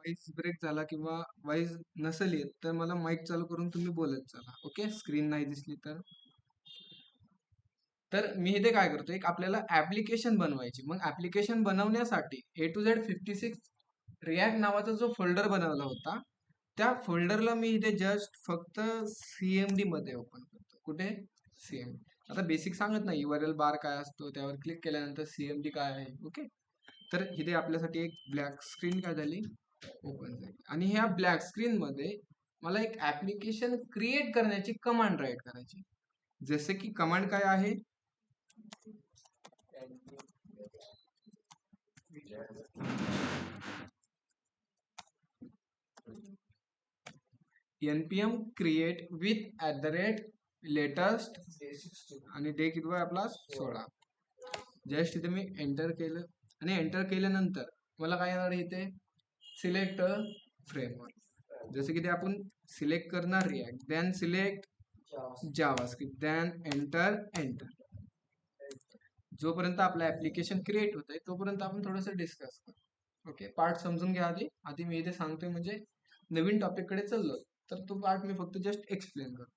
Voice break झाला किंवा voice नसेल येत तर मला माईक चालू करून तुम्ही बोलत चला. ओके, स्क्रीन नाही दिसली तर. तर मी इथे काय करतो, एक आपल्याला ऍप्लिकेशन बनवायची. मग ऍप्लिकेशन बनवण्यासाठी A to Z 56 रिॲक्ट नावाचा जो फोल्डर बनवला होता, त्या फोल्डरला मी इथे जस्ट फक्त CMD मध्ये ओपन करतो. कुठे? CMD. आता बेसिक सांगत नाही URL बार काय असतो, त्यावर क्लिक केल्यानंतर CMD काय आहे. ओके, तर इथे आपल्यासाठी एक ब्लॅक स्क्रीन काय झाली, ओपन झाली. आणि ह्या ब्लॅक स्क्रीन मध्ये मला एक ऍप्लिकेशन क्रिएट करण्याची कमांड राईट करायची. जसे की कमांड काय आहे, npm create with @latest आणि डे किती आपला 16. जस्ट इथे मी एंटर केलं आणि एंटर केल्यानंतर मला काय येणार इथे, सिलेक्ट फ्रेमवर्क. जसे की ते आपण सिलेक्ट करणार React, then select JavaScript, then enter. जोपर्यंत आपलं ऍप्लिकेशन क्रिएट होत आहे तोपर्यंत आपण थोडंसं डिस्कस करू. ओके, पार्ट समजून घ्या आधी. आधी मी इथे सांगतोय म्हणजे नवीन टॉपिक कडे चाललो, तर तो पार्ट मी फक्त जस्ट एक्सप्लेन करतो.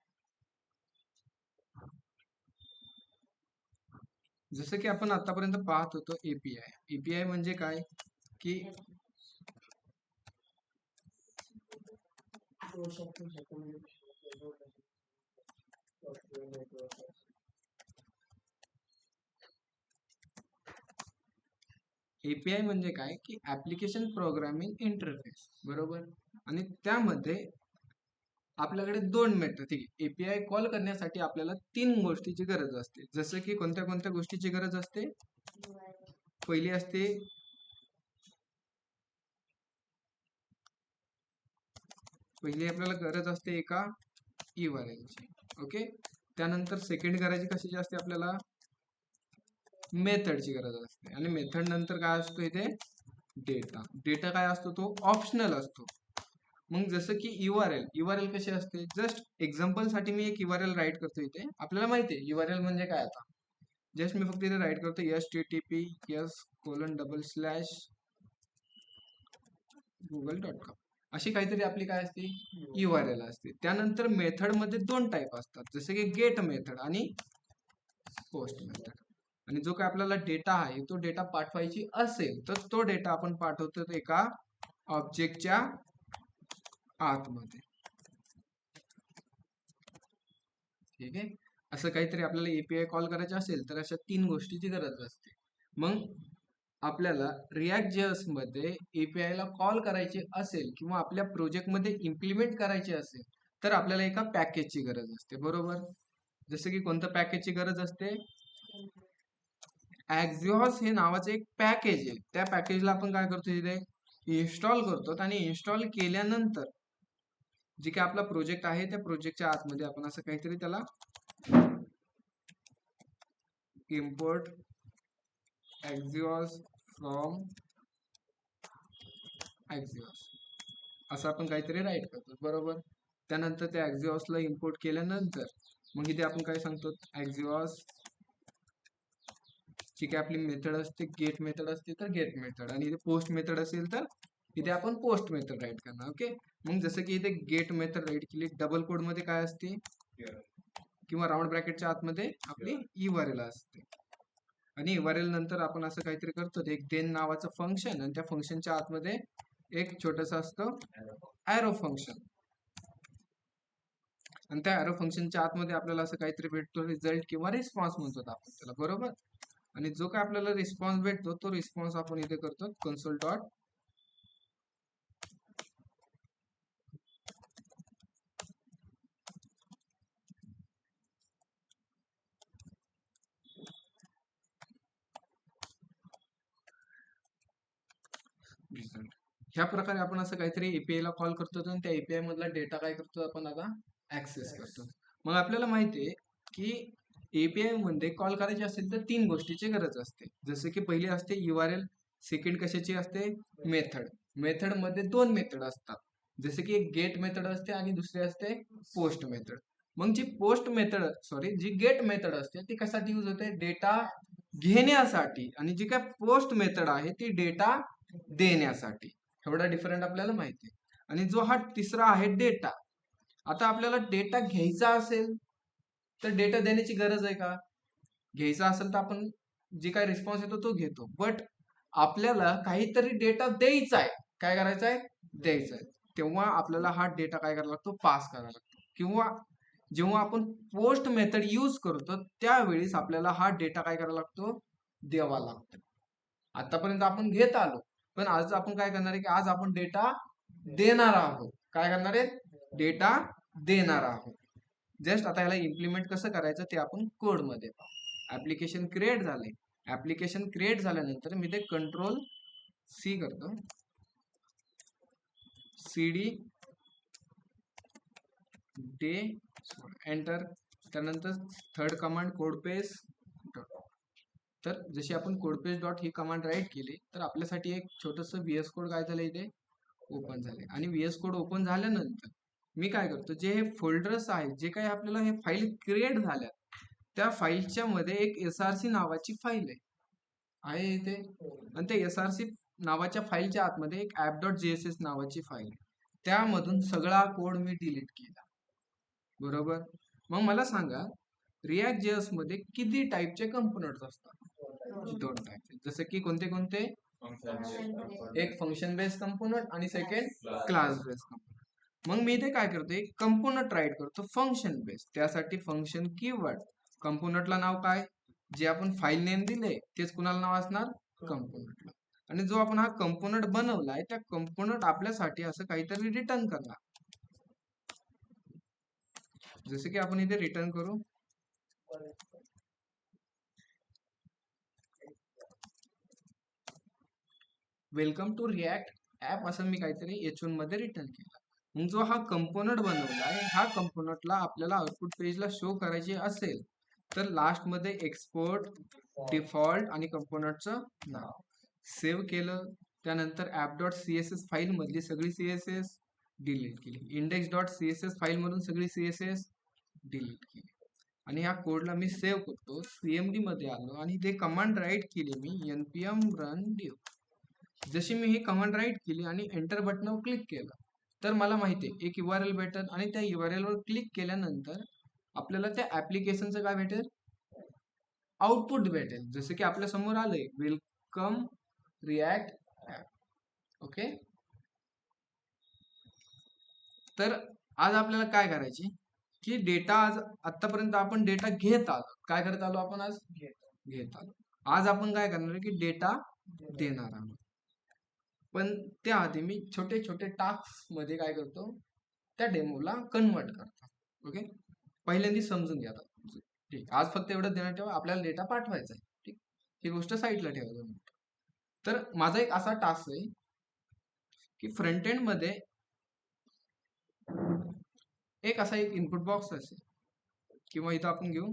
जसं की आपण आतापर्यंत पाहत होतो एपीआय म्हणजे काय की एपीआय म्हणजे काय की ऍप्लिकेशन प्रोग्रामिंग इंटरफेस, बरोबर. आणि त्यामध्ये आपल्याकडे दोन मेथड, ठीक आहे. एपीआय कॉल करण्यासाठी आपल्याला तीन गोष्टीची गरज असते. जसं की कोणत्या कोणत्या गोष्टीची गरज असते. पहिली असते आपल्याला गरज असते एका URL ची. ओके, त्यानंतर सेकंड करायची कशाची असते, आपल्याला मेथडची गरज असते. आणि मेथड नंतर काय असतो इथे, डेटा काय असतो, तो ऑप्शनल असतो. मग जसं की URL कशी असते, जस्ट एक्झाम्पल साठी मी एक URL राईट करतो इथे. आपल्याला माहिती आहे URL म्हणजे काय. आता जस्ट मी फक्त इथे राईट करतो https://google.com. अशी काहीतरी आपली काय असते, URL असते. त्यानंतर मेथड मध्ये दोन टाईप असतात, जसे की गेट मेथड आणि पोस्ट मेथड. आणि जो काय आपल्याला डेटा आहे तो डेटा पाठवायची असेल तर तो डेटा आपण पाठवतो एका ऑब्जेक्टच्या आतमध्ये. ठीक आहे, असं काहीतरी आपल्याला एपीआय कॉल करायचं असेल तर अशा तीन गोष्टीची गरज असते. मग आपल्याला रिॲक्ट.js मध्ये एपीआय ला कॉल करायचे असेल किंवा आपल्या प्रोजेक्ट मध्ये इम्प्लिमेंट करायचे असेल तर आपल्याला एका पॅकेजची गरज असते, बरोबर. जसं की कोणत्या पॅकेजची गरज असते, Axios हे नावाचं एक पॅकेज आहे. त्या पॅकेजला आपण काय करतो, इथे इन्स्टॉल करतो. आणि इन्स्टॉल केल्यानंतर जे काही आपला प्रोजेक्ट आहे त्या प्रोजेक्टच्या आतमध्ये आपण असं काहीतरी त्याला इम्पोर्ट Axios फ्रॉम Axios असं आपण काहीतरी राईट करतो, बरोबर. त्यानंतर त्या Axiosला इम्पोर्ट केल्यानंतर मग इथे आपण काय सांगतो, Axios जी काय आपली मेथड असते, गेट मेथड असते तर गेट मेथड, आणि इथे पोस्ट मेथड असेल तर इथे आपण पोस्ट मेथड राईट करणार. ओके, मग जसं की इथे गेट मेथड राईट केली, डबल कोड मध्ये काय असते किंवा राऊंड ब्रॅकेटच्या आतमध्ये आपली URL असते. आणि URL नंतर आपण असं काहीतरी करतो, एक देन नावाचं फंक्शन, आणि त्या फंक्शनच्या आतमध्ये एक छोटस असतं ॲरो फंक्शन. आणि त्या ॲरो फंक्शनच्या आतमध्ये आपल्याला असं काहीतरी भेटतो, रिझल्ट किंवा रिस्पॉन्स म्हणतो आपण त्याला, बरोबर. आणि जो काय आपल्याला रिस्पॉन्स भेटतो तो रिस्पॉन्स आपण इथे करतो console डॉट रिझल्ट. ह्या प्रकारे आपण असं काहीतरी एपीआय ला कॉल करतो आणि त्या एपीआय मधला डेटा काय करतो आपण आता ऍक्सेस करतो. मग आपल्याला माहिती आहे की एपीआय मध्ये कॉल करायचे असेल तर तीन गोष्टीची गरज असते. जसे की पहिली असते URL, सेकंड कशाची असते, मेथड मध्ये दोन मेथड असतात. जसे की एक गेट मेथड असते आणि दुसरी असते पोस्ट मेथड. मग जी गेट मेथड असते ती कशासाठी यूज होते, डेटा घेण्यासाठी. आणि जी काय पोस्ट मेथड आहे ती डेटा देण्यासाठी. एवढा डिफरंट आपल्याला माहिती आहे. आणि जो हा तिसरा आहे डेटा. आता आपल्याला डेटा घ्यायचा असेल तर डेटा देण्याची गरज आहे का? घ्यायचा असेल तर आपण जे काही रिस्पॉन्स येतो तो घेतो. बट आपल्याला काहीतरी डेटा द्यायचा आहे. काय करायचं आहे? द्यायचा आहे. तेव्हा आपल्याला हा डेटा काय करावा लागतो? पास करावा लागतो. किंवा जेव्हा आपण पोस्ट मेथड यूज करतो त्यावेळेस आपल्याला हा डेटा काय करावा लागतो? द्यावा लागतो. आतापर्यंत आपण घेत आलो, पण आज आपण काय करणार आहे की आज आपण डेटा देणार आहोत. काय करणार आहे? डेटा देणार आहोत. जस्ट आता ह्याला इम्प्लिमेंट कसं करायचं ते आपण कोड मध्ये पाहू. ऍप्लिकेशन क्रिएट झाले. ऍप्लिकेशन क्रिएट झाल्यानंतर मी ते कंट्रोल सी करतो, cd डे एंटर. त्यानंतर थर्ड कमांड कोड पेज. तर जशी आपण कोड पेज डॉट ही कमांड राईट केली तर आपल्यासाठी एक छोटंसं VS कोड काय झालं इथे ओपन झाले. आणि VS कोड ओपन झाल्यानंतर मी काय करतो, जे हे फोल्डर्स आहेत, जे काही आपल्याला हे फाईल क्रिएट झाल्या त्या फाईलच्या मध्ये एक SRC नावाची फाईल आहे इथे. आणि त्या SRC नावाच्या फाईलच्या आतमध्ये एक app.jss नावाची फाईल आहे. त्यामधून सगळा कोड मी डिलीट केला. बरोबर. मग मला सांगा रिॲक्ट जेएस मध्ये किती टाईपचे कंपोनंट्स असतात? 2 टाईप. जसं की कोणते कोणते? एक फंक्शन बेस्ड कंपोनंट आणि सेकंड क्लास बेस्ड कंपोनंट. मग मी इथे काय करतो, एक कंपोनंट राईट करतो फंक्शन बेस्ड. त्यासाठी फंक्शन कीवर्ड. कंपोनंटला नाव काय? जे आपण फाईल नेम दिले तेच कुणाला नाव असणार? कंपोनंटला. आणि जो आपण हा कंपोनंट बनवलाय त्या कंपोनंट आपल्यासाठी असं काहीतरी रिटर्न करणार. जसे की आपण इथे रिटर्न करू वेलकम टू रिॲक्ट ऍप, असं मी काहीतरी H1 मध्ये रिटर्न केलं. मग जो हा कंपोनंट बनवलाय ह्या कंपोनंटला आपल्याला आउटपुट पेजला शो करायचे असेल तर लास्ट मध्ये एक्सपोर्ट डिफॉल्ट आणि कंपोनंटचं नाव सेव्ह केलं. त्यानंतर app.css फाईल मधली सगळी CSS डिलीट केली. index.css फाईल मधून सगळी CSS डिलीट केली. आणि या कोडला मी सेव्ह करतो. CMD मध्ये आलो आणि ते कमांड राईट केली मी npm run dev. जशी मी ही कमांड राईट केली आणि एंटर बटनावर क्लिक केलं तर मला माहिती आहे एक URL भेटेल आणि त्या URL वर क्लिक केल्यानंतर आपल्याला त्या ऍप्लिकेशनचं काय भेटेल? आउटपुट भेटेल. जसं की आपल्या समोर आलंय वेलकम रिॲक्ट ऍप. ओके. तर आज आपल्याला काय करायची की डेटा आज आतापर्यंत आपण डेटा घेत आलो. काय करत आलो आपण? आज घेत आलो. आज आपण काय करणार आहे की डेटा देणार आहोत. पण त्याआधी मी छोटे छोटे टास्क मध्ये काय करतो, त्या डेमोला कन्वर्ट करतो. ओके. पहिल्यांदा समजून घ्या. ठीक. आज फक्त एवढं देण्यात ठेवा, आपल्याला डेटा पाठवायचा आहे. ठीक. ही गोष्ट साईडला ठेवा. तर माझा एक असा टास्क आहे की फ्रंट एंड मध्ये एक असा एक इनपुट बॉक्स असेल किंवा इथं आपण घेऊ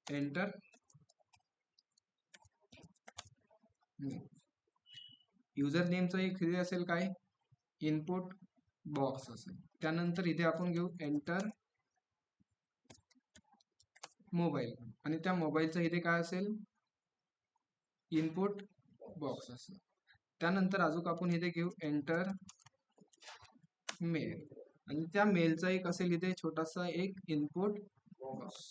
एंटर. युजर नेमचं एक हे असेल काय? इनपुट बॉक्स असेल. त्यानंतर इथे आपण घेऊ एंटर मोबाईल आणि त्या मोबाईलचं इथे काय असेल? इनपुट बॉक्स असेल. त्यानंतर अजून आपण इथे घेऊ एंटर मेल आणि त्या मेलचा एक असेल इथे छोटासा एक इनपुट बॉक्स.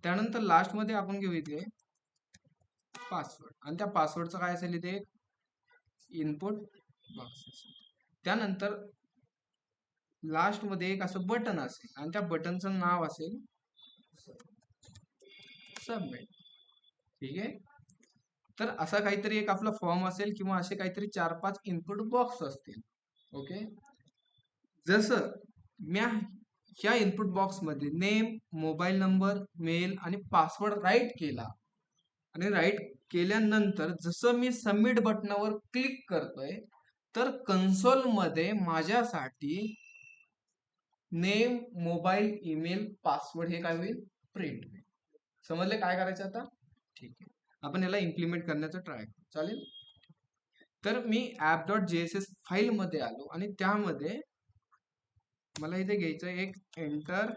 त्यानंतर लास्ट मध्ये आपण घेऊ इथे पासवर्ड आणि त्या पासवर्डचं काय असेल इथे इनपुट बॉक्स असेल. त्यानंतर लास्ट मध्ये एक असं बटन असेल आणि त्या बटनचं नाव असेल सबमिट. ठीक आहे. तर असा काहीतरी एक आपला फॉर्म असेल किंवा असे काहीतरी 4-5 इनपुट बॉक्स असतील. ओके. जसं म्या ह्या इनपुट बॉक्स मध्ये नेम, मोबाईल नंबर, मेल आणि पासवर्ड राईट केला आणि राईट केल्यानंतर जसं मी सबमिट बटनावर क्लिक करतोय तर कन्सोल मध्ये माझ्यासाठी नेम, मोबाईल, ईमेल, पासवर्ड हे काय होईल? प्रिंट होईल. समजले काय करायचं आता? ठीक आहे. आपण याला इम्प्लिमेंट करण्याचा ट्राय करू. चालेल. तर मी app.jss फाईल मध्ये आलो आणि त्यामध्ये मला इथे घ्यायचं एक एंटर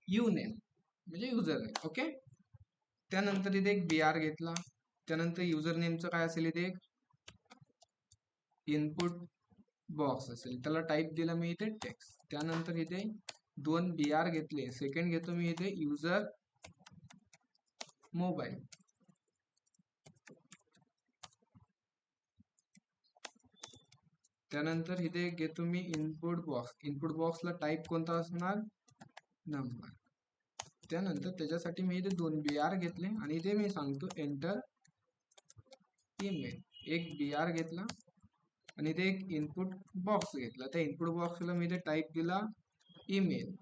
यू नेम म्हणजे युजर नेम. ओके. त्यानंतर इथे एक BR घेतला. त्यानंतर युजर नेमचं काय असेल इथे एक इनपुट बॉक्स असेल, त्याला टाईप दिला मी इथे टेक्स्ट. त्यानंतर इथे 2 BR घेतले. सेकंड घेतो मी इथे युजर मोबाईल. त्यानंतर इथे घेतो मी इनपुट बॉक्स. इनपुट बॉक्सला टाईप कोणता असणार? नंबर. त्यानंतर त्याच्यासाठी मी इथे 2 BR घेतले आणि इथे मी सांगतो एंटर ईमेल. एक BR घेतला आणि इथे एक इनपुट बॉक्स घेतला. त्या इनपुट बॉक्सला मी इथे टाईप दिला ईमेल.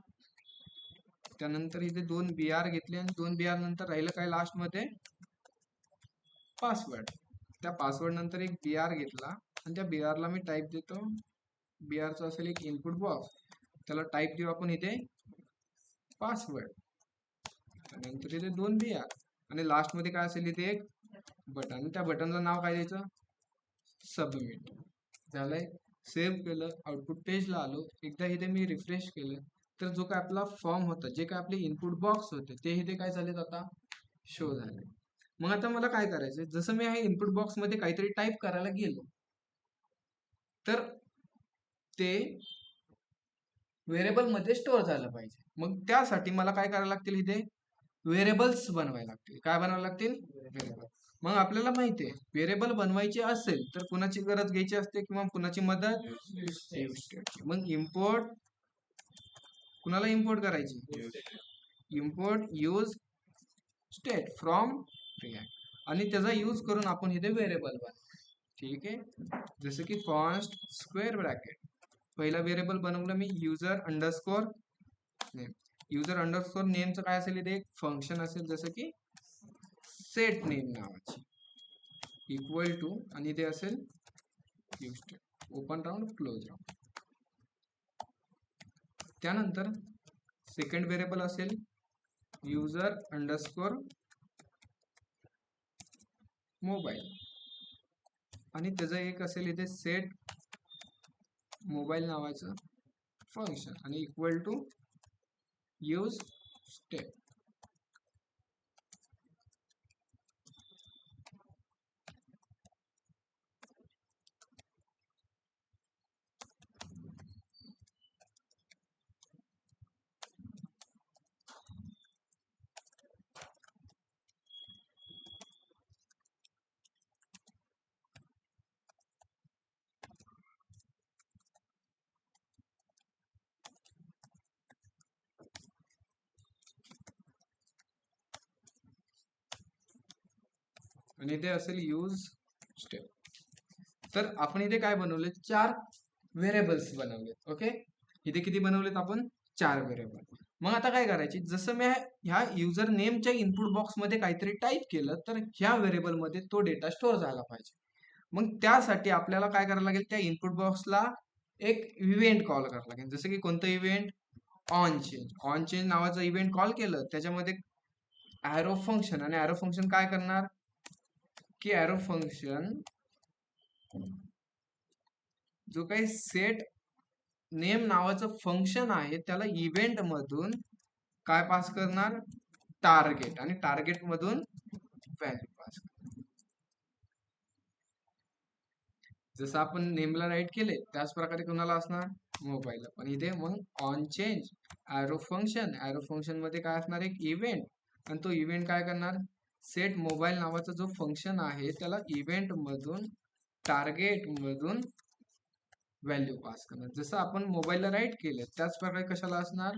त्यानंतर इथे 2 BR घेतले आणि 2 BR नंतर राहिलं काय लास्ट मध्ये? पासवर्ड. त्या पासवर्ड नंतर एक BR घेतला आणि त्या BR ला मी टाईप देतो. BR चा असेल एक इनपुट बॉक्स, त्याला टाईप देऊ आपण इथे पासवर्ड. त्यानंतर इथे 2 BR आणि लास्ट मध्ये काय असेल इथे एक बटन. त्या बटनला नाव काय द्यायचं? सबमिट. झालंय. सेव्ह केलं. आउटपुट पेजला आलो. एकदा इथे मी रिफ्रेश केलं तर जो काय आपला फॉर्म होता, जे काय आपले इनपुट बॉक्स होते ते इथे काय झालेत आता शो झाले. मग आता मला काय करायचं? जसं मी हे इनपुट बॉक्स मध्ये काहीतरी टाईप करायला गेलो तर ते व्हेरिएबल मध्ये स्टोअर झालं पाहिजे. मग त्यासाठी मला काय करायला लागतील? इथे व्हेरिएबल्स बनवायला लागतील. काय बनवायला लागतील? व्हेरिएबल. मग आपल्याला माहिती आहे व्हेरिएबल बनवायचे असेल तर कुणाची गरज घ्यायची असते किंवा कुणाची मदत? मग इम्पोर्ट, कुणाला इम्पोर्ट करायची? Import use state from react आणि त्याचा यूज करून आपण इथे व्हेरिएबल बनवू. ठीक आहे. जसं की फर्स्ट स्क्वेअर ब्रॅकेट, पहिला व्हेरिएबल बनवलं मी user underscore name. User underscore नेमचं काय असेल? इथे एक फंक्शन असेल जसं की सेट नेम नावाची इक्वल टू आणि इथे असेल use state open round close round. त्यानंतर सेकंड व्हेरिएबल असेल युजर अंडरस्कोर मोबाईल आणि त्याचं एक असेल इथे सेट मोबाईल नावाचं फंक्शन आणि इक्वल टू यूज स्टेप. आणि इथे असेल यूज स्टेप. तर आपण इथे काय बनवले? 4 व्हेरिएबल्स बनवले. ओके. इथे किती बनवलेत आपण? 4 व्हेरिएबल. मग आता काय करायची? जसं मी ह्या युजर नेमच्या इनपुट बॉक्स मध्ये काहीतरी टाईप केलं तर ह्या व्हेरिएबल मध्ये तो डेटा स्टोअर झाला पाहिजे. मग त्यासाठी आपल्याला काय करायला लागेल? त्या इनपुट बॉक्सला एक इव्हेंट कॉल करायला लागेल. जसं की कोणतं event? On change. On change नावाचं इव्हेंट कॉल केलं, त्याच्यामध्ये ॲरो फंक्शन आणि ॲरो फंक्शन काय करणार की ॲरो फंक्शन जो काही सेट नेम नावाचं फंक्शन आहे त्याला इव्हेंट मधून काय पास करणार? टार्गेट. आणि टार्गेट मधून व्हॅल्यू पास करणार. जसं आपण नेमला राईट केले त्याच प्रकारे कुणाला असणार? मोबाईलला. पण इथे मग ऑन चेंज ॲरो फंक्शन मध्ये काय असणार? एक इव्हेंट. आणि तो इव्हेंट काय करणार? सेट मोबाईल नावाचा जो फंक्शन आहे त्याला इव्हेंट मधून टार्गेट मधून व्हॅल्यू पास करणार. जसं आपण मोबाईलला राईट केलं त्याच प्रकारे कशाला असणार?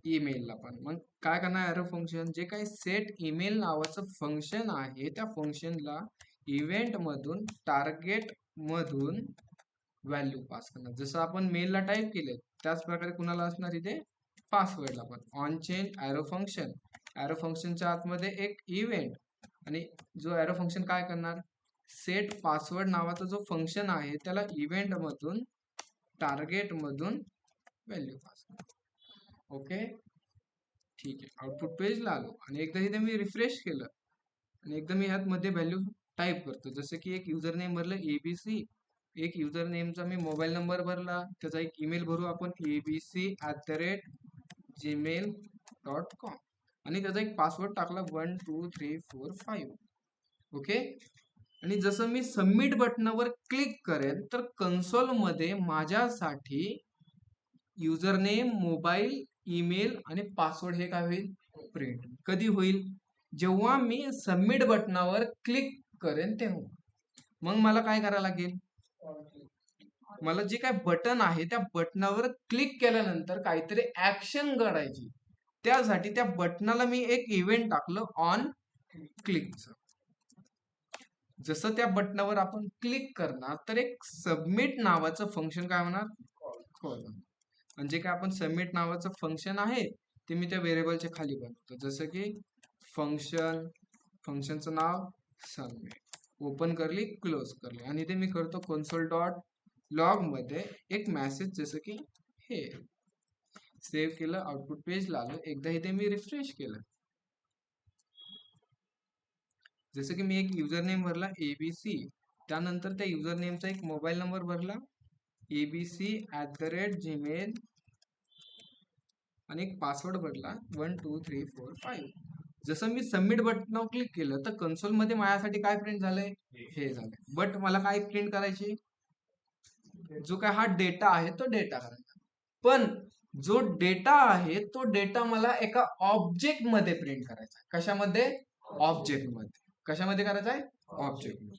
ईमेलला पण. मग काय करणार? ॲरो फंक्शन जे काही सेट ईमेल नावाचं फंक्शन आहे त्या फंक्शनला इव्हेंट मधून टार्गेट मधून व्हॅल्यू पास करणार. जसं आपण मेलला टाईप केले त्याच प्रकारे कुणाला असणार? इथे पासवर्डला पण. ऑन चेंज ॲरो फंक्शनच्या आतमध्ये एक इव्हेंट आणि जो ॲरो फंक्शन काय करणार? सेट पासवर्ड नावाचा जो फंक्शन आहे त्याला इव्हेंट मधून टार्गेट मधून व्हॅल्यू पास करणार. ओके. ठीक आहे. आउटपुट पेजला आलो आणि एकदा इथे मी रिफ्रेश केलं आणि एकदा मी ह्यात मध्ये व्हॅल्यू टाईप करतो. जसं की एक युजर नेम भरलं ABC एक युजर नेमचा मी मोबाईल नंबर भरला, त्याचा एक ईमेल भरू आपण abc@gmail.com आणि त्याचा एक पासवर्ड टाकला 12345. ओके. आणि जसं मी सबमिट बटनावर क्लिक करेन तर कन्सोल मध्ये माझ्यासाठी युजर नेम, मोबाईल, ईमेल आणि पासवर्ड हे काय होईल, प्रिंट. कधी होईल, जेव्हा मी सबमिट बटनावर क्लिक करेन तेव्हा. मग मला काय करायला लागेल, मला जे काय बटन आहे त्या बटनावर क्लिक केल्यानंतर काहीतरी ऍक्शन करायची. त्यासाठी त्या बटनाला मी एक इव्हेंट टाकलं ऑन क्लिकचं. जसं त्या बटनावर आपण क्लिक करणार तर एक सबमिट नावाचं फंक्शन काय होणार, कॉल. म्हणजे काय, आपण सबमिट नावाचं फंक्शन आहे ते मी त्या व्हेरिएबलच्या खाली बनवतो. जसं की फंक्शनचं नाव सबमिट, ओपन करली, क्लोज करली आणि ते मी करतो console.log मध्ये एक मेसेज, जसं की हे सेव्ह केलं, आउटपुट पेजला आलं. एकदा इथे मी रिफ्रेश केलं, जसं की मी एक युजर नेम भरला ABC, त्यानंतर त्या युजर नेमचा एक मोबाईल नंबर भरला abc@gmail आणि एक पासवर्ड भरला 12345. जसं मी सबमिट बटनावर क्लिक केलं तर कन्सोल मध्ये माझ्यासाठी काय प्रिंट झालंय, हे झालंय. बट मला काय प्रिंट करायची, जो काय हा डेटा आहे तो डेटा करायचा. पण जो डेटा आहे तो डेटा मला एका ऑब्जेक्ट मध्ये प्रिंट करायचा. कशामध्ये, ऑब्जेक्ट मध्ये. कशामध्ये करायचा आहे, ऑब्जेक्ट मध्ये.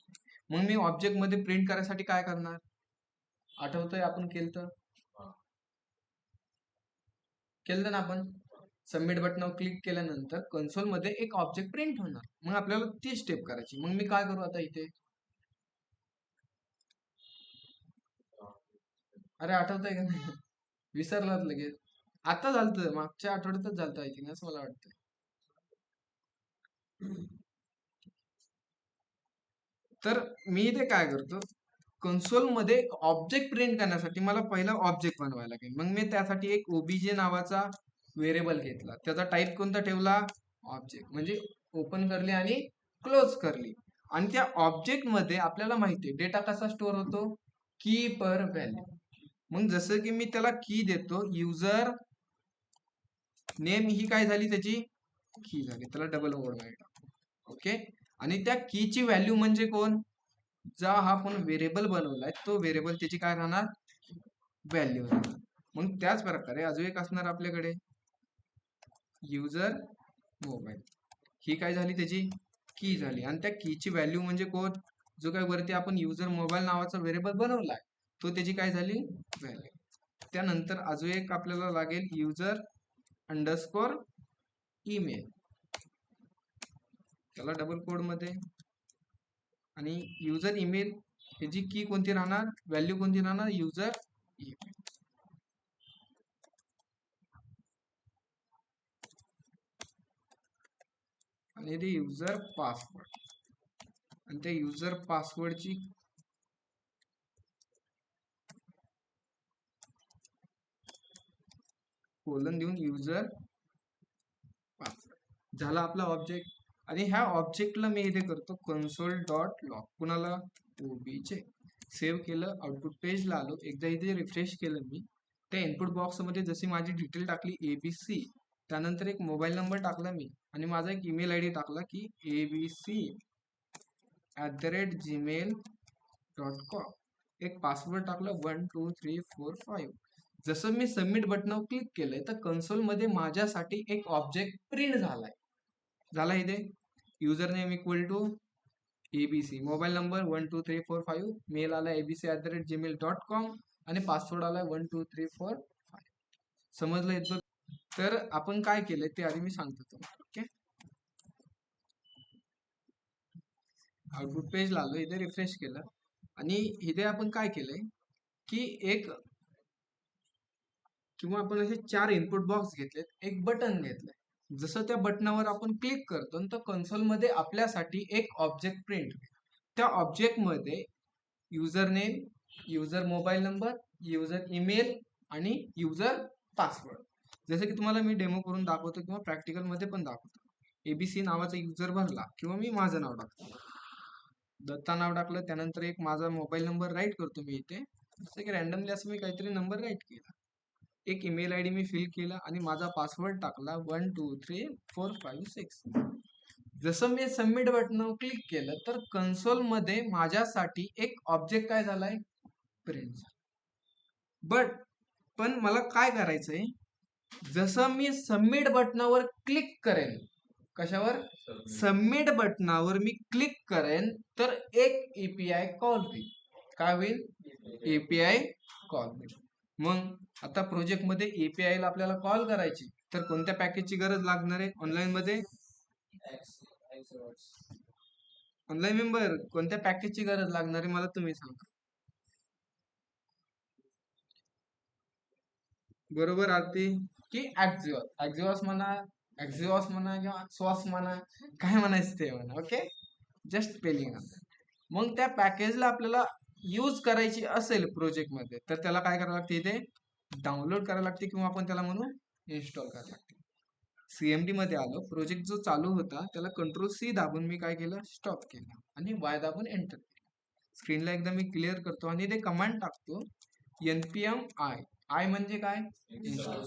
मग मी ऑब्जेक्ट मध्ये प्रिंट करायसाठी काय करणार, आठवतंय आपण केलं ना आपण, सबमिट बटनावर क्लिक केल्यानंतर कन्सोल मध्ये एक ऑब्जेक्ट प्रिंट होणार. मग आपल्याला ती स्टेप करायची. मग मी काय करू आता इथे, अरे आठवतंय का नाही, विसरलात लगेच. आता झालं, मागच्या आठवड्यातच झालं आय थिंक, असं मला वाटतं. तर मी इथे काय करतो, कन्सोल मध्ये ऑब्जेक्ट प्रिंट करण्यासाठी मला पहिला ऑब्जेक्ट बनवायला लागेल. मग मी त्यासाठी एक ओबीजे नावाचा व्हेरिएबल घेतला, त्याचा टाईप कोणता ठेवला, ऑब्जेक्ट. म्हणजे ओपन करली आणि क्लोज करली. आणि त्या ऑब्जेक्ट मध्ये आपल्याला माहिती आहे डेटा कसा स्टोअर होतो, की पर व्हॅल्यू. मग जसं की मी त्याला की देतो, युजर नेम ही काय झाली, त्याची की झाली, त्याला डबल ओव्हर टाकतो. ओके. आणि त्या कीची व्हॅल्यू म्हणजे कोण, जा हा आपण व्हेरिएबल बनवलाय तो व्हेरिएबल त्याची काय राहणार, व्हॅल्यू राहणार. मग त्याच प्रकारे अजून एक असणार आपल्याकडे युजर मोबाईल, ही काय झाली, त्याची की झाली. आणि त्या कीची व्हॅल्यू म्हणजे कोण, जो काय वरती आपण युजर मोबाईल नावाचा व्हेरिएबल बनवलाय तो त्याची काय झाली, व्हॅल्यू. त्यानंतर अजून एक आपल्याला लागेल युजर अंडरस्कोर ईमेल, त्याला डबल कोड मध्ये. आणि युजर ईमेल ह्याची की कोणती राहणार, व्हॅल्यू कोणती राहणार, युजर ईमेल. आणि ते युजर पासवर्ड, आणि त्या युजर पासवर्डची कोलन देऊन युजर पासवर्ड. झाला आपला ऑब्जेक्ट. आणि ह्या ऑब्जेक्टला मी इथे करतो console.log, कुणाला, ओबीजे. सेव्ह केलं, आउटपुट पेजला आलो. एकदा इथे रिफ्रेश केलं मी, त्या इनपुट बॉक्स मध्ये जशी माझी डिटेल टाकली ABC, त्यानंतर एक मोबाईल नंबर टाकला मी आणि माझा एक ईमेल आयडी टाकला की abc@gmail.com, एक पासवर्ड टाकला 12345. जसं मी सबमिट बटनावर क्लिक केलंय तर कन्सोल मध्ये माझ्यासाठी एक ऑब्जेक्ट प्रिंट झाला इथे. User name equal to ABC, mobile number 12345, mail आला abc@gmail.com आणि पासवर्ड आला 12345. समजलं इथं. तर आपण काय केलंय ते आधी मी सांगतो तुम्हाला. ओके. आउटपुट पेजला आलो, इथे रिफ्रेश केलं आणि इथे आपण काय केलंय की एक किंवा आपण असे 4 इनपुट बॉक्स घेतलेत, एक बटन घेतलंय. जसं त्या बटनावर आपण क्लिक करतो तर कन्सोल मध्ये आपल्यासाठी एक ऑब्जेक्ट प्रिंट होईल. त्या ऑब्जेक्ट मध्ये user name, user mobile number, user email आणि युजर पासवर्ड. जसं की तुम्हाला मी डेमो करून दाखवतो किंवा प्रॅक्टिकल मध्ये पण दाखवतो. ABC नावाचा युजर भरला किंवा मी माझं नाव टाकतो दत्ता नाव टाकलं, त्यानंतर एक माझा मोबाईल नंबर राईट करतो मी इथे. जसं की रॅन्डमली असं मी काहीतरी नंबर राईट केला, एक ईमेल आयडी मी फिल केला आणि माझा पासवर्ड टाकला 1 2 3 4 5 6. जसं मी सबमिट बटनावर क्लिक केलं तर कन्सोल मध्ये माझ्यासाठी एक ऑब्जेक्ट काय झालाय, प्रिंट. पण मला काय करायचंय, जसं मी सबमिट बटनावर क्लिक करेन, कशावर, सबमिट बटनावर मी क्लिक करेन तर एक एपीआय कॉल होईल. काय होईल, एपीआय कॉल होईल. मग आता प्रोजेक्ट मध्ये एपीआय ला आपल्याला कॉल करायची तर कोणत्या पॅकेजची गरज लागणार आहे ऑनलाईन मध्ये, ऑनलाईन मेंबर कोणत्या पॅकेजची गरज लागणार आहे मला तुम्ही सांगा. बरोबर आरती, की ऍक्झिओस म्हणा किंवा सॉस म्हणा, काय म्हणायचं ते म्हणा. Okay, just spelling. मग त्या पॅकेजला आपल्याला यूज करायची असेल प्रोजेक्ट मध्ये तर त्याला काय करावं लागते, इथे डाउनलोड करायला लागते किंवा आपण त्याला म्हणून इन्स्टॉल करायला लागते. सीएमडी मध्ये आलो, प्रोजेक्ट जो चालू होता त्याला कंट्रोल सी दाबून मी काय केलं, स्टॉप केलं आणि वाय दाबून एंटर केलं. स्क्रीनला एकदा मी क्लिअर करतो आणि ते कमांड टाकतो npm आय म्हणजे काय, इन्स्टॉल.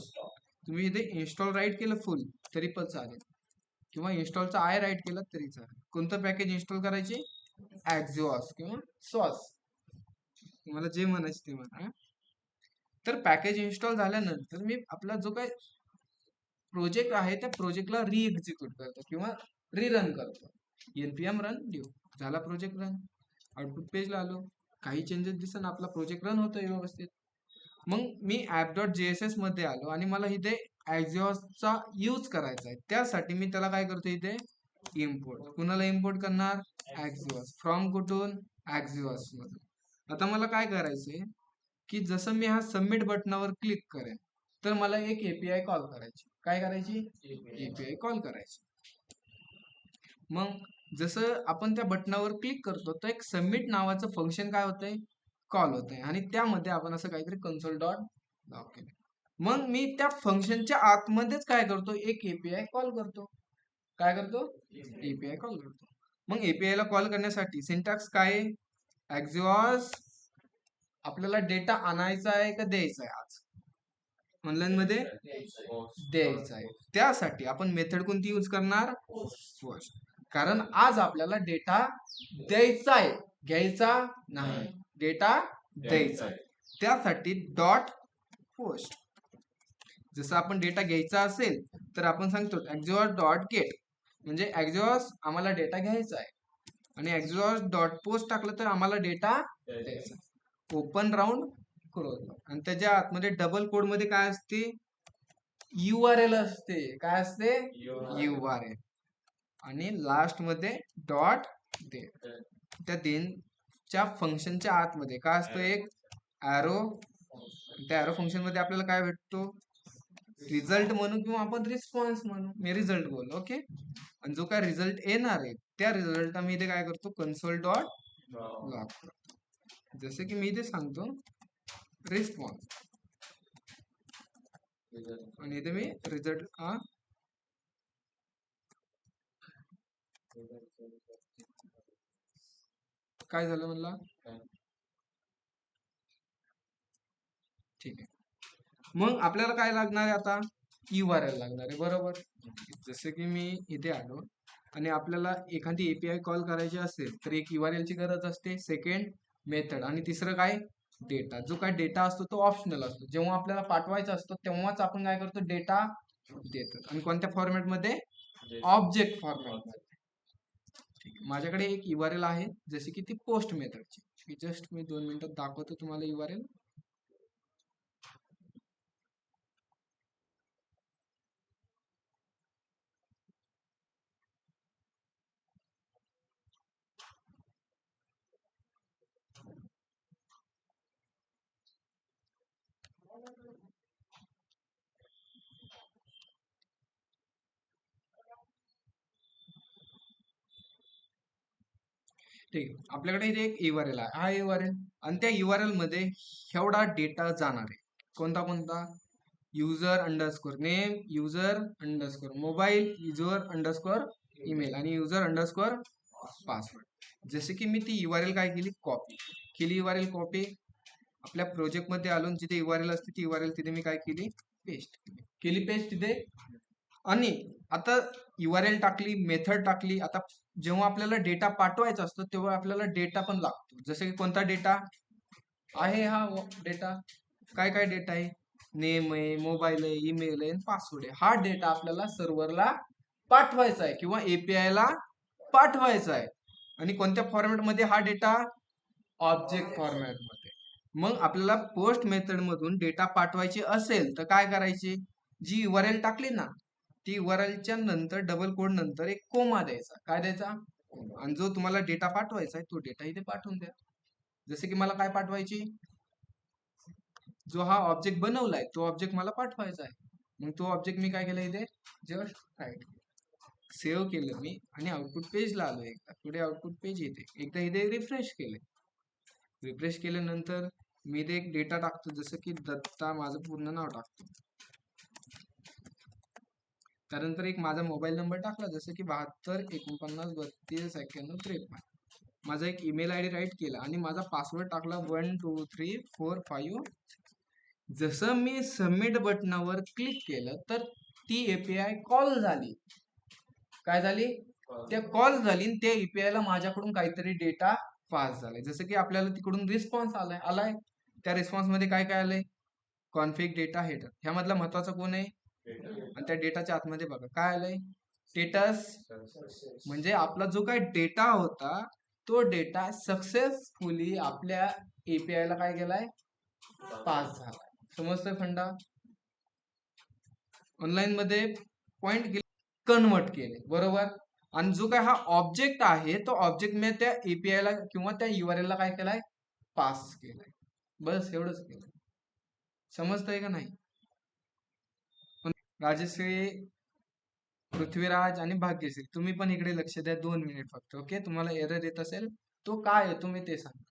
तुम्ही इथे इन्स्टॉल राईट केलं फुल तरी पण चालेल किंवा इन्स्टॉलचा आय राईट केलं तरी चालेल. कोणतं पॅकेज इन्स्टॉल करायचे, ऍक्झिओस किंवा सॉस, तुम्हाला जे म्हणायचं ते म्हणा. तर पॅकेज इन्स्टॉल झाल्यानंतर मी आपला जो काही प्रोजेक्ट आहे त्या प्रोजेक्टला री एक्झिक्यूट करतो किंवा रीरन करतो. npm रन ड्यू झाला, प्रोजेक्ट रन. आउटपुट पेजला आलो, काही चेंजेस दिसन आपला प्रोजेक्ट रन होतोय व्यवस्थित. मग मी app.jss मध्ये आलो आणि मला इथे ऍक्झिओसचा यूज करायचा आहे, त्यासाठी मी त्याला काय करतो, इथे इम्पोर्ट. कुणाला इम्पोर्ट करणार, ऍक्झिओस. फ्रॉम कुठून, ऍक्झिओस मधून. आता मला काय करायचंय की जसं मी हा सबमिट बटनावर क्लिक करेन तर मला एक एपीआय कॉल करायची. काय करायची, एपीआय कॉल करायची. मग जसं आपण त्या बटनावर क्लिक करतो तर एक सबमिट नावाचं फंक्शन काय होतंय, कॉल होतंय आणि त्यामध्ये आपण असं काहीतरी कन्सोल डॉट लॉग केलं. मग मी त्या फंक्शनच्या आतमध्येच काय करतो, एक एपीआय कॉल करतो. काय करतो, एपीआय कॉल करतो. मग एपीआय ला कॉल करण्यासाठी सिंटॅक्स काय आहे, ऍक्झिओस आपल्याला डेटा आणायचा आहे का द्यायचा आहे, आज ऑनलाईन मध्ये द्यायचा आहे. त्यासाठी आपण मेथड कोणती यूज करणार, पोस्ट. कारण आज आपल्याला डेटा द्यायचा आहे, घ्यायचा नाही, डेटा द्यायचा आहे. त्यासाठी डॉट पोस्ट. जसं आपण डेटा घ्यायचा असेल तर आपण सांगतो ऍक्झिओस डॉट गेट, म्हणजे ऍक्झिओस आम्हाला डेटा घ्यायचा आहे आणि ऍक्झिओस डॉट पोस्ट टाकलं तर आम्हाला डेटा द्यायचा. ओपन राऊंड क्लोज, आणि त्याच्या आतमध्ये डबल कोड मध्ये काय असते, URL असते. काय असते, URL. आणि लास्ट मध्ये डॉट दे. त्या देनच्या फंक्शनच्या आतमध्ये काय असतो, एक ॲरो. त्या ॲरो फंक्शन मध्ये आपल्याला काय भेटतो, रिझल्ट म्हणू किंवा आपण रिस्पॉन्स म्हणू. मी रिझल्ट बोललो, ओके. आणि जो काय रिझल्ट येणार आहे त्या रिझल्ट मी इथे काय करतो, कन्सोल डॉट लॉग करतो. जसं की मी इथे सांगतो रिस्पॉन्स आणि इथे मी रिझल्ट काय झालं म्हणला, ठीक आहे. मग आपल्याला काय लागणार आहे आता, URL लागणार आहे, बरोबर. जसं की मी इथे आलो आणि आपल्याला एखादी एपीआय कॉल करायची असेल तर एक URL ची गरज असते, सेकंड मेथड, आणि तिसरं काय, डेटा. जो काय डेटा असतो तो ऑप्शनल असतो. जेव्हा आपल्याला पाठवायचा असतो तेव्हाच आपण काय करतो, डेटा देतो. आणि कोणत्या फॉर्मॅट मध्ये, ऑब्जेक्ट फॉर्मॅट मध्ये. माझ्याकडे एक URL आहे जशी की ती पोस्ट मेथडची. जस्ट मी 2 मिनिटात दाखवतो तुम्हाला URL. ठीक आहे, आपल्याकडे इथे एक URL आहे, हा URL. आणि त्या URL मध्ये एवढा डेटा जाणार आहे. कोणता कोणता, user underscore name, user underscore mobile, user underscore email आणि युजर अंडरस्कोर पासवर्ड. जसे की मी ती URL काय केली, कॉपी केली. URL कॉपी आपल्या प्रोजेक्ट मध्ये आलो, जिथे URL असते ती URL तिथे मी काय केली, पेस्ट केली पेस्ट तिथे. आणि आता URL टाकली, मेथड टाकली. आता जेव्हा आपल्याला डेटा पाठवायचा असतो तेव्हा आपल्याला डेटा पण लागतो. जसे की कोणता डेटा आहे, हा डेटा काय काय डेटा आहे, नेम आहे, मोबाईल आहे, ईमेल आहे, पासवर्ड आहे. हा डेटा आपल्याला सर्व्हरला पाठवायचा आहे किंवा API ला पाठवायचा आहे. आणि कोणत्या फॉर्मॅट मध्ये हा डेटा, ऑब्जेक्ट फॉर्मॅट मध्ये. मग आपल्याला पोस्ट मेथड मधून डेटा पाठवायची असेल तर काय करायचे, जी URL टाकली ना, ती URL च्या नंतर डबल कोड नंतर एक कोमा द्यायचा. काय द्यायचा, आणि जो तुम्हाला डेटा पाठवायचा आहे तो डेटा इथे पाठवून द्या. जसे की मला काय पाठवायची, जो हा ऑब्जेक्ट बनवलाय तो ऑब्जेक्ट मला पाठवायचा आहे. मग तो ऑब्जेक्ट मी काय केलं, इथे जस्ट राईट सेव्ह केलं मी आणि आउटपुट पेजला आलो. एकदा पुढे आउटपुट पेज येते, एकदा इथे रिफ्रेश केले. रिफ्रेश केल्यानंतर मी इथे एक डेटा टाकतो, जसं की दत्ता, माझं पूर्ण नाव टाकतो. त्यानंतर एक माझा मोबाईल नंबर टाकला, जसं की 72 49 32 91 53. माझा एक ईमेल ID राईट केला आणि माझा पासवर्ड टाकला 12345. जसं मी सबमिट बटनावर क्लिक केलं तर ती API कॉल झाली. काय झाली, त्या कॉल झाली आणि त्या API ला माझ्याकडून काहीतरी डेटा पास झालाय. जसं की आपल्याला तिकडून रिस्पॉन्स आलाय. त्या रिस्पॉन्स मध्ये काय काय आलंय, कॉन्फिग डेटा हेडर. ह्यामधला महत्वाचा कोण आहे, आणि त्या डेटाच्या आतमध्ये बघा काय आलंय, स्टेटस. म्हणजे आपला जो काय डेटा होता तो डेटा सक्सेसफुली आपल्या API ला काय केलाय, पास झाला. समजतोय फंडा. ऑनलाईन मध्ये पॉइंट कन्वर्ट केले, बरोबर. आणि जो काय हा ऑब्जेक्ट आहे तो ऑब्जेक्ट मी त्या API ला किंवा त्या URL ला काय केलाय, पास केलाय. बस एवढंच केलं. समजतंय का नाही. राजश्री, पृथ्वीराज आणि भाग्यश्री, तुम्ही पण इकडे लक्ष द्या 2 मिनिट फक्त. ओके, तुम्हाला एरर येत असेल तो काय येतो मी ते सांगतो.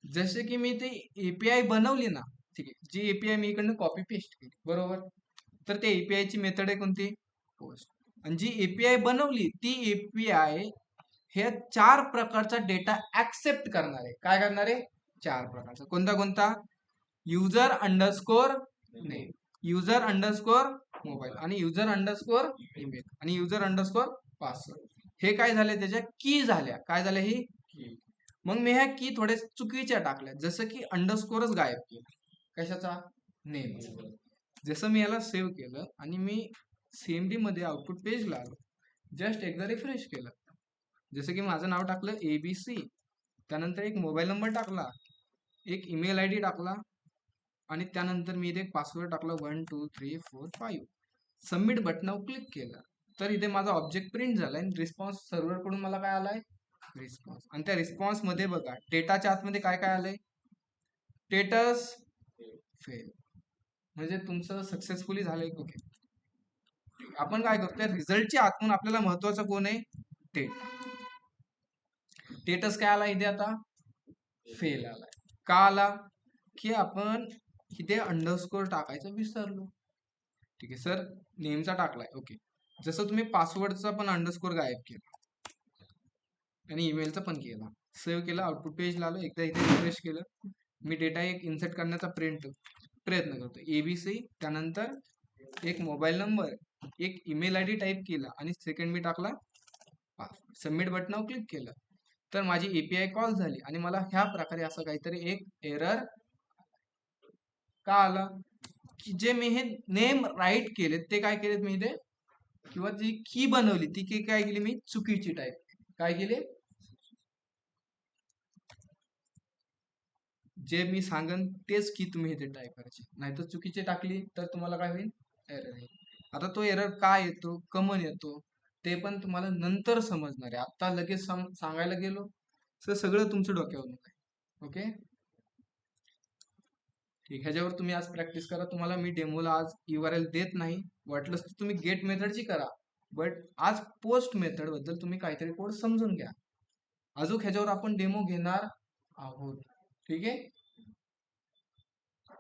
जसे की मी ते API बनवली ना, ठीक आहे, जी API मी इकडनं कॉपी पेस्ट केली, बरोबर. तर त्या API ची मेथड आहे कोणती, पोस्ट. आणि जी API बनवली ती API हे 4 प्रकारचा डेटा ऍक्सेप्ट करणार आहे. काय करणार आहे, 4 प्रकारचा. कोणता कोणता, user underscore name, user underscore mobile, आणि युजर अंडरस्कोर ईमेल, आणि युजर अंडरस्कोर पासवर्ड. हे काय झाले, त्याच्या की झाल्या. काय झाल्या, ही की. मग मी ह्या की थोड्या चुकीच्या टाकल्या, जसं की अंडरस्कोरच गायब केला. कशाचा, नेम. जसं मी याला सेव्ह केलं आणि मी CMD मध्ये आउटपुट पेजला आलो, जस्ट एकदा रिफ्रेश केलं. जसं की माझं नाव टाकलं ABC, त्यानंतर एक मोबाईल नंबर टाकला, एक ईमेल ID टाकला, आणि त्यानंतर मी इथे एक पासवर्ड टाकला 12345. सबमिट बटनावर क्लिक केलं तर इथे माझा ऑब्जेक्ट प्रिंट झालाय आणि रिस्पॉन्स सर्व्हर कडून मला काय आलाय, रिस्पॉन्स. आणि त्या रिस्पॉन्स मध्ये बघा डेटाच्या आतमध्ये काय काय आलंय, स्टेटस फेल, म्हणजे तुमचं सक्सेसफुली झालंय. ओके, आपण काय करतोय, रिझल्टच्या आतून आपल्याला महत्वाचं कोण आहे, डेटा. स्टेटस काय आला इथे, आता फेल आलाय. का आला, की आपण इथे अंडरस्कोर टाकायचं विसरलो. ठीक आहे सर, नेमचा टाकलाय. ओके, जसं तुम्ही पासवर्डचा पण अंडरस्कोर गायब केला आणि ईमेलचा पण केला, सेव्ह केला, आउटपुट पेजला आलो, एकदा इथे रिफ्रेश केलं. मी डेटा एक इन्सर्ट करण्याचा प्रयत्न करतो, ABC, त्यानंतर एक मोबाईल नंबर, एक ईमेल ID टाईप केला आणि सेकंड मी टाकला पासवर्ड. सबमिट बटनावर क्लिक केलं तर माझी API कॉल झाली आणि मला ह्या प्रकारे असं काहीतरी एक एरर का आला, की जे मी हे नेम राईट केले ते काय केलेत मी इथे, किंवा जी की बनवली ती की काय केली मी, चुकीची टाईप. काय केली, जे मी सांगन तेच की तुम्ही इथे टाईप करायचे, नाहीतर चुकीची टाकली तर तुम्हाला काय होईल, एरर येईल. आता तो एरर काय येतो, कमन येतो, ते पण तुम्हाला नंतर समजणार आहे. आता लगेच सांगायला गेलो तर सगळं तुमच्या डोक्यावर आहे. ओके, ठीक, ह्याच्यावर तुम्ही आज प्रॅक्टिस करा. तुम्हाला मी डेमोला आज URL देत नाही, वाटलंच तर तुम्ही गेट मेथडची करा, बट आज पोस्ट मेथड बद्दल तुम्ही काहीतरी कोड समजून घ्या. अजून ह्याच्यावर आपण डेमो घेणार आहोत. ठीक आहे,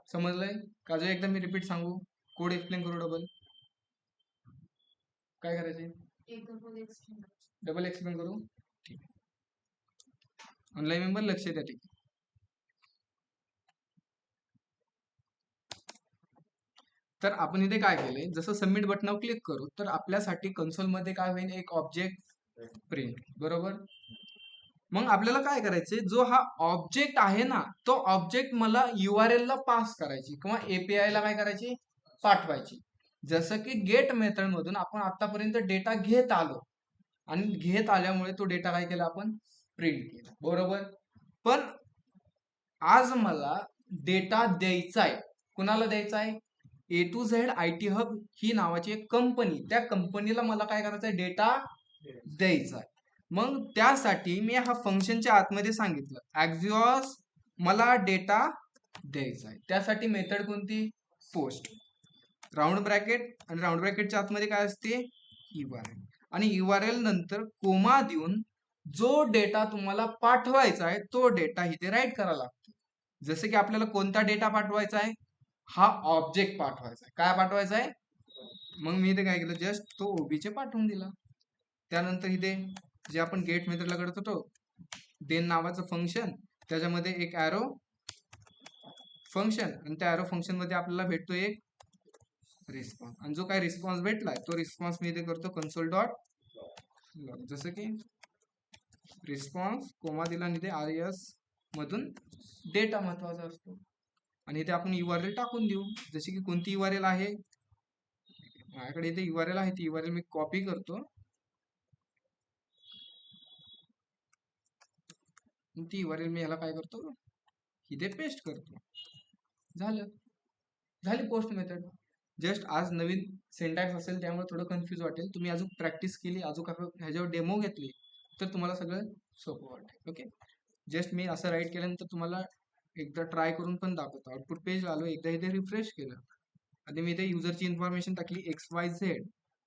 समजलंय का, जो एकदा मी रिपीट सांगू, कोड एक्सप्लेन करू, डबल काय करायचे, डबल एक्सप्लेन करू. ठीक आहे, ऑनलाईन मेंबर लक्ष द्या ठीक. तर आपण इथे काय केलंय, जसं सबमिट बटनावर क्लिक करू तर आपल्यासाठी कन्सोल मध्ये काय होईल, एक ऑब्जेक्ट प्रिंट, बरोबर. मग आपल्याला काय करायचंय, जो हा ऑब्जेक्ट आहे ना, तो ऑब्जेक्ट मला URL ला पास करायची किंवा API ला काय करायची, पाठवायची. जसं की गेट मेथड मधून आपण आतापर्यंत डेटा घेत आलो आणि घेत आल्यामुळे तो डेटा काय केला, आपण प्रिंट केला, बरोबर. पण आज मला डेटा द्यायचा आहे. कुणाला द्यायचा आहे, A to Z IT hub ही नावाची एक कंपनी, त्या कंपनीला मला काय करायचं आहे, डेटा द्यायचा आहे. मग त्यासाठी मी हा फंक्शनच्या आतमध्ये सांगितलं, Axios मला डेटा द्यायचा आहे. त्यासाठी मेथड कोणती, पोस्ट, राऊंड ब्रॅकेट, आणि राऊंड ब्रॅकेटच्या आतमध्ये काय असते, URL, आणि URL नंतर कोमा देऊन जो डेटा तुम्हाला पाठवायचा आहे तो डेटा इथे राईट करावा लागतो. जसं की आपल्याला कोणता डेटा पाठवायचा आहे, हा ऑब्जेक्ट पाठवायचा आहे. काय पाठवायचा आहे, मग मी इथे काय केलं, जस्ट तो ओबीचे पाठवून दिला. त्यानंतर इथे जे आपण गेट मेथडला करत होतो, देन नावाचं फंक्शन, त्याच्यामध्ये एक ॲरो फंक्शन, आणि त्या ॲरो फंक्शन मध्ये आपल्याला भेटतो एक रिस्पॉन्स, आणि जो काय रिस्पॉन्स भेटलाय तो रिस्पॉन्स मी इथे करतो कन्सोल डॉट लॉग, जसं की रिस्पॉन्स कोमा दिला आणि इथे RES मधून डेटा महत्वाचा असतो, आणि इथे आपण URL टाकून देऊ. जशी की कोणती URL आहे, माझ्याकडे इथे URL आहे, ती URL मी कॉपी करतो, ती URL मी ह्याला काय करतो, इथे पेस्ट करतो. झालं, झाली पोस्ट मेथड. जस्ट आज नवीन सिंटॅक्स असेल त्यामुळे थोडं कन्फ्यूज वाटेल, तुम्ही अजून प्रॅक्टिस केली, अजून ह्याच्यावर डेमो घेतली तर तुम्हाला सगळं सोपं वाटेल. ओके, जस्ट मी असं राईट केल्यानंतर तुम्हाला एकदा ट्राय करून पण दाखवतो. आउटपुट पेज आलो, एकदा इथे रिफ्रेश केलं आणि मी इथे युजरची इन्फॉर्मेशन टाकली XYZ,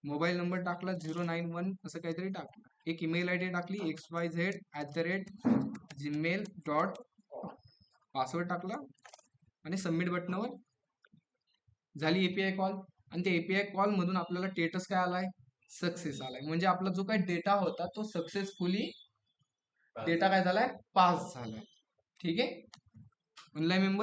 मोबाईल नंबर टाकला 091 असं काहीतरी टाकलं, एक ईमेल ID टाकली xyz@gmail.com, पासवर्ड टाकला आणि सबमिट बटनावर झाली API कॉल. आणि त्या API कॉल मधून आपल्याला स्टेटस काय आलाय, सक्सेस आलाय. म्हणजे आपला जो काही डेटा होता तो सक्सेसफुली डेटा काय झालाय, पास झालाय. ठीक आहे, ऑनलाईन मेंबर